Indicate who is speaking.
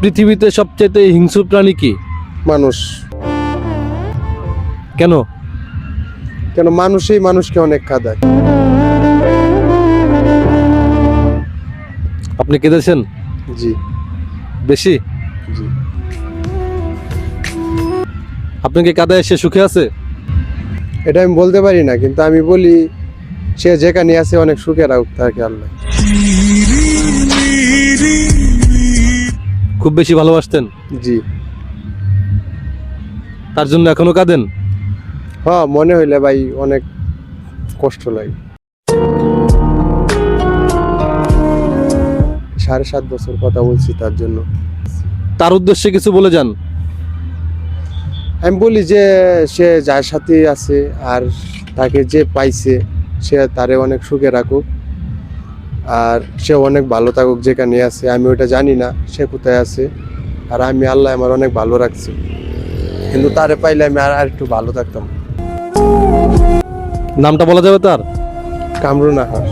Speaker 1: পৃথিবীতে সবচেয়ে হিংস্র প্রাণী কি?
Speaker 2: মানুষ।
Speaker 1: কেন?
Speaker 2: কেন মানুষই মানুষকে অনেক কাঁদায়।
Speaker 1: আপনি কেঁদেছেন
Speaker 2: জি
Speaker 1: বেশি?
Speaker 2: জি।
Speaker 1: আপনাকে কাদায় সে সুখে আছে?
Speaker 2: এটা আমি বলতে পারি না, কিন্তু আমি বলি সে যেখানে আছে অনেক সুখে রাখুক তাকে আল্লাহ।
Speaker 1: খুব বেশি ভালোবাসতেন?
Speaker 2: জি।
Speaker 1: তার জন্য এখনো কাঁদেন?
Speaker 2: হ্যাঁ, মনে হইলে ভাই অনেক কষ্ট লাগে। 7.5 বছর কথা বলছি তার জন্য।
Speaker 1: তার উদ্দেশ্যে কিছু বলে যান।
Speaker 2: আমি বলি যে সে যার সাথে আছে আর তাকে যে পাইছে সে তারে অনেক সুখে রাখুক, আর সে অনেক ভালো থাকুক যেখানে আছে। আমি ওটা জানি না সে কোথায় আছে, আর আমি আল্লাহ আমার অনেক ভালো রাখছি, কিন্তু তারে পাইলে আমি আর একটু ভালো থাকতাম।
Speaker 1: নামটা বলা যাবে তার?
Speaker 2: কামরুন আহার।